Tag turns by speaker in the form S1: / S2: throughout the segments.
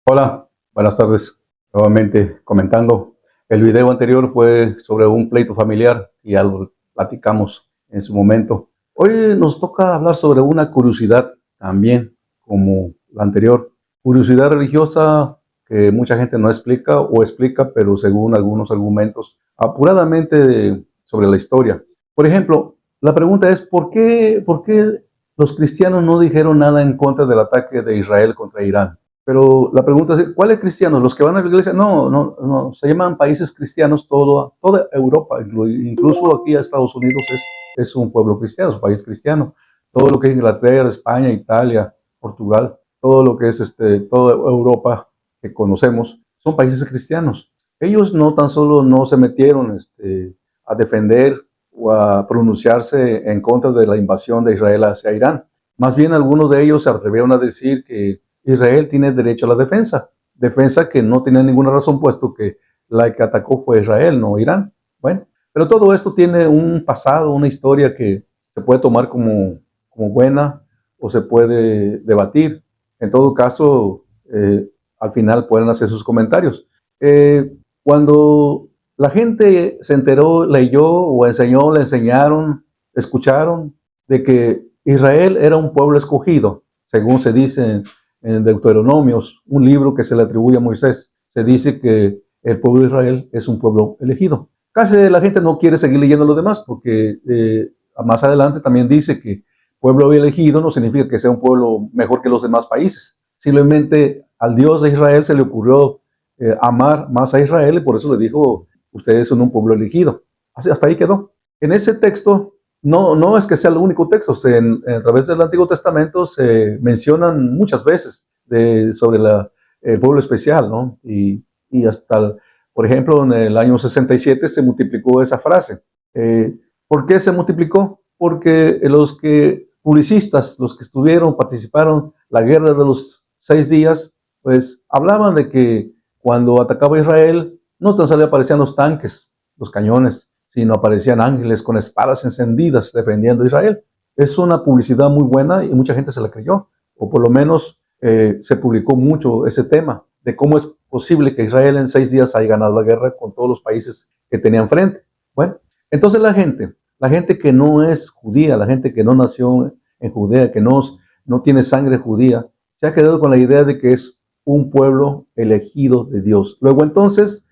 S1: Hola, buenas tardes. Nuevamente comentando. El video anterior fue sobre un pleito familiar y ya lo platicamos en su momento. Hoy nos toca hablar sobre una curiosidad también, como la anterior. Curiosidad religiosa que mucha gente no explica o explica, pero según algunos argumentos, apuradamente sobre la historia. Por ejemplo, la pregunta es, ¿por qué los cristianos no dijeron nada en contra del ataque de Israel contra Irán? Pero la pregunta es, ¿cuáles cristianos? ¿Los que van a la iglesia? No, no, no, se llaman países cristianos, toda Europa, incluso aquí a Estados Unidos es un pueblo cristiano, es un país cristiano. Todo lo que es Inglaterra, España, Italia, Portugal, todo lo que es toda Europa que conocemos, son países cristianos. Ellos no tan solo no se metieron a defender o a pronunciarse en contra de la invasión de Israel hacia Irán. Más bien algunos de ellos se atrevieron a decir que Israel tiene derecho a la defensa que no tiene ninguna razón, puesto que la que atacó fue Israel, no Irán. Bueno, pero todo esto tiene un pasado, una historia que se puede tomar como buena o se puede debatir. En todo caso, al final pueden hacer sus comentarios. Cuando la gente se enteró, leyó o enseñó, le enseñaron, escucharon de que Israel era un pueblo escogido, según se dice en Deuteronomios, un libro que se le atribuye a Moisés. Se dice que el pueblo de Israel es un pueblo elegido. Casi la gente no quiere seguir leyendo lo demás porque más adelante también dice que pueblo elegido no significa que sea un pueblo mejor que los demás países. Simplemente al Dios de Israel se le ocurrió amar más a Israel y por eso le dijo, ustedes son un pueblo elegido. Así, hasta ahí quedó. En ese texto, no es que sea el único texto, a través del Antiguo Testamento se mencionan muchas veces sobre el pueblo especial, ¿no? Y hasta, por ejemplo, en el año 67 se multiplicó esa frase. ¿Por qué se multiplicó? Porque los publicistas, los que participaron la guerra de los 6 días, pues hablaban de que cuando atacaba Israel, no tan solo aparecían los tanques, los cañones, sino aparecían ángeles con espadas encendidas defendiendo a Israel. Es una publicidad muy buena y mucha gente se la creyó, o por lo menos se publicó mucho ese tema de cómo es posible que Israel en 6 días haya ganado la guerra con todos los países que tenían frente. Bueno, entonces la gente que no es judía, la gente que no nació en Judea, que no tiene sangre judía, se ha quedado con la idea de que es un pueblo elegido de Dios. Luego entonces,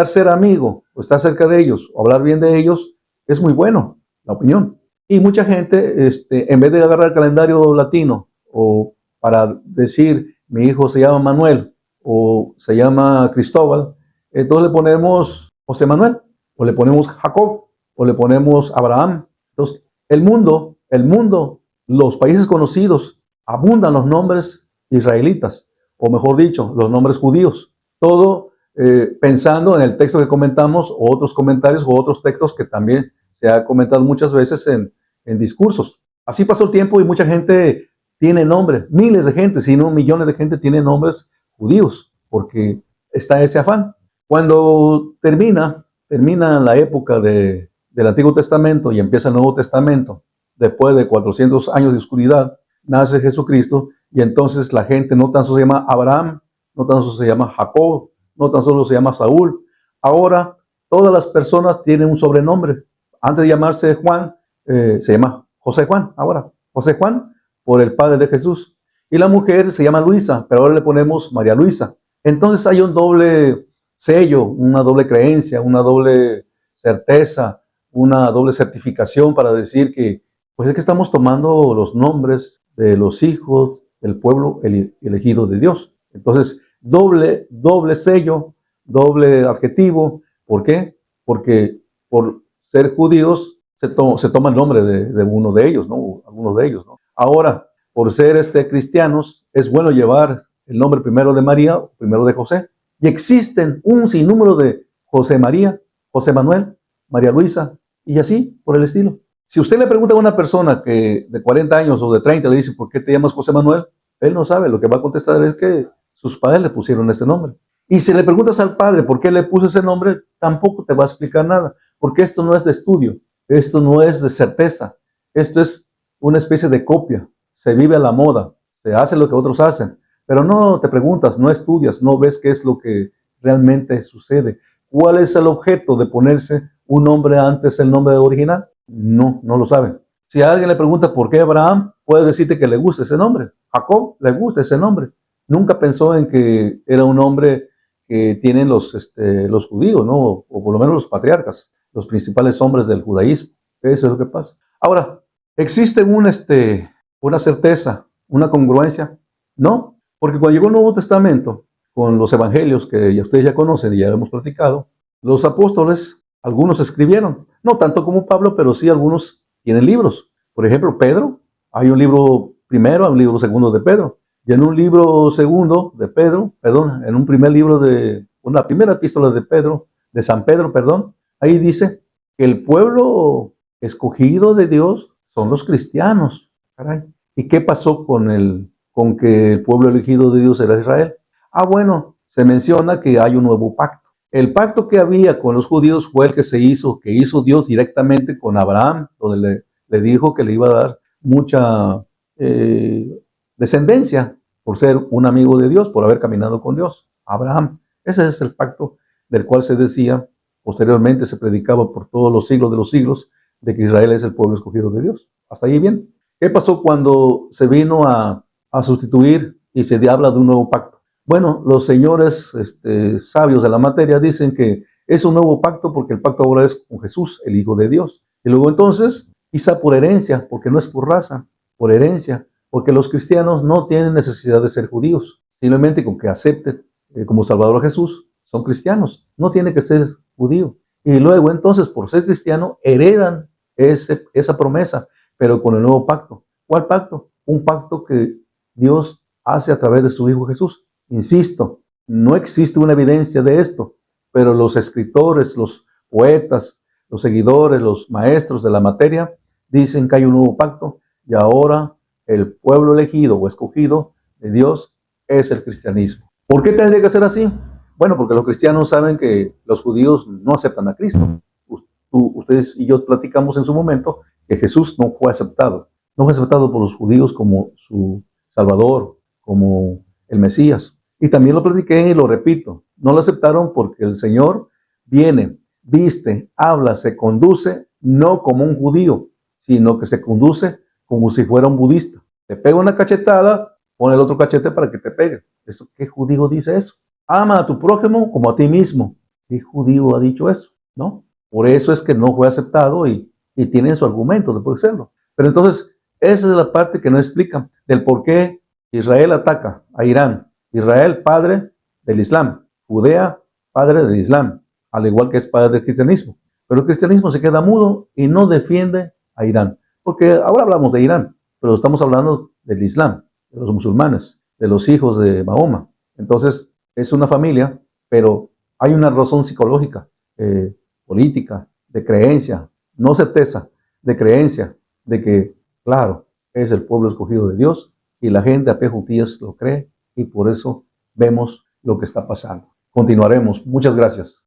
S1: ser amigo o estar cerca de ellos o hablar bien de ellos es muy bueno, la opinión. Y mucha gente, en vez de agarrar el calendario latino o para decir mi hijo se llama Manuel o se llama Cristóbal, entonces le ponemos José Manuel o le ponemos Jacob o le ponemos Abraham. Entonces, el mundo, los países conocidos, abundan los nombres israelitas, o mejor dicho, los nombres judíos. Todo pensando en el texto que comentamos, o otros comentarios, o otros textos que también se ha comentado muchas veces en discursos. Así pasó el tiempo y mucha gente tiene nombres, miles de gente, si no millones de gente tiene nombres judíos, porque está ese afán. Cuando termina la época del Antiguo Testamento y empieza el Nuevo Testamento, después de 400 años de oscuridad, nace Jesucristo y entonces la gente no tan solo se llama Abraham, no tan solo se llama Jacob, no tan solo se llama Saúl. Ahora todas las personas tienen un sobrenombre. Antes de llamarse Juan, se llama José Juan. Ahora, José Juan por el padre de Jesús. Y la mujer se llama Luisa, pero ahora le ponemos María Luisa. Entonces hay un doble sello, una doble creencia, una doble certeza, una doble certificación para decir que pues es que estamos tomando los nombres de los hijos del pueblo elegido de Dios. Entonces, doble sello, doble adjetivo. ¿Por qué? Porque por ser judíos se toma el nombre de uno de ellos, ¿no? Algunos de ellos, ¿no? Ahora, por ser cristianos, es bueno llevar el nombre primero de María, primero de José. Y existen un sinnúmero de José María, José Manuel, María Luisa, y así por el estilo. Si usted le pregunta a una persona que de 40 años o de 30 le dice, ¿por qué te llamas José Manuel? Él no sabe, lo que va a contestar es que sus padres le pusieron ese nombre. Y si le preguntas al padre por qué le puso ese nombre, tampoco te va a explicar nada, porque esto no es de estudio, esto no es de certeza, esto es una especie de copia, se vive a la moda, se hace lo que otros hacen, pero no te preguntas, no estudias, no ves qué es lo que realmente sucede. ¿Cuál es el objeto de ponerse un nombre antes del nombre original? No, no lo saben. Si a alguien le pregunta por qué Abraham, puede decirte que le gusta ese nombre. Jacob le gusta ese nombre. Nunca pensó en que era un nombre que tienen los judíos, ¿no? O por lo menos los patriarcas, los principales hombres del judaísmo. Eso es lo que pasa. Ahora, ¿existe una certeza, una congruencia? No, porque cuando llegó el Nuevo Testamento, con los evangelios que ya ustedes ya conocen y ya hemos platicado, los apóstoles, algunos escribieron, no tanto como Pablo, pero sí algunos tienen libros. Por ejemplo, Pedro, hay un libro primero, hay un libro segundo de Pedro. Y en un libro segundo de Pedro, perdón, en un primer libro de, una primera epístola de Pedro, de San Pedro, perdón, ahí dice que el pueblo escogido de Dios son los cristianos. Caray. ¿Y qué pasó con que el pueblo elegido de Dios era Israel? Ah, bueno, se menciona que hay un nuevo pacto. El pacto que había con los judíos fue el que que hizo Dios directamente con Abraham, donde le dijo que le iba a dar mucha descendencia por ser un amigo de Dios, por haber caminado con Dios. Abraham. Ese es el pacto del cual se decía, posteriormente se predicaba por todos los siglos de los siglos, de que Israel es el pueblo escogido de Dios. Hasta ahí bien. ¿Qué pasó cuando se vino a sustituir y se habla de un nuevo pacto? Bueno, los señores sabios de la materia dicen que es un nuevo pacto porque el pacto ahora es con Jesús, el Hijo de Dios. Y luego entonces, quizá por herencia, porque no es por raza, por herencia, porque los cristianos no tienen necesidad de ser judíos, simplemente con que acepten como Salvador a Jesús, son cristianos, no tiene que ser judío. Y luego entonces, por ser cristiano, heredan esa promesa, pero con el nuevo pacto. ¿Cuál pacto? Un pacto que Dios hace a través de su Hijo Jesús. Insisto, no existe una evidencia de esto, pero los escritores, los poetas, los seguidores, los maestros de la materia dicen que hay un nuevo pacto y ahora el pueblo elegido o escogido de Dios es el cristianismo. ¿Por qué tendría que ser así? Bueno, porque los cristianos saben que los judíos no aceptan a Cristo. Ustedes y yo platicamos en su momento que Jesús no fue aceptado. No fue aceptado por los judíos como su Salvador, como el Mesías. Y también lo platiqué y lo repito. No lo aceptaron porque el Señor viene, viste, habla, se conduce, no como un judío, sino que se conduce como si fuera un budista. Te pega una cachetada, pone el otro cachete para que te pegue. ¿Qué judío dice eso? Ama a tu prójimo como a ti mismo. ¿Qué judío ha dicho eso? ¿No? Por eso es que no fue aceptado y tiene su argumento de poder serlo. Pero entonces, esa es la parte que no explican del por qué Israel ataca a Irán. Israel, padre del Islam. Judea, padre del Islam. Al igual que es padre del cristianismo. Pero el cristianismo se queda mudo y no defiende a Irán. Porque ahora hablamos de Irán, pero estamos hablando del Islam, de los musulmanes, de los hijos de Mahoma. Entonces, es una familia, pero hay una razón psicológica, política, de creencia, no certeza, de creencia, de que, claro, es el pueblo escogido de Dios y la gente a pie juntillas lo cree y por eso vemos lo que está pasando. Continuaremos. Muchas gracias.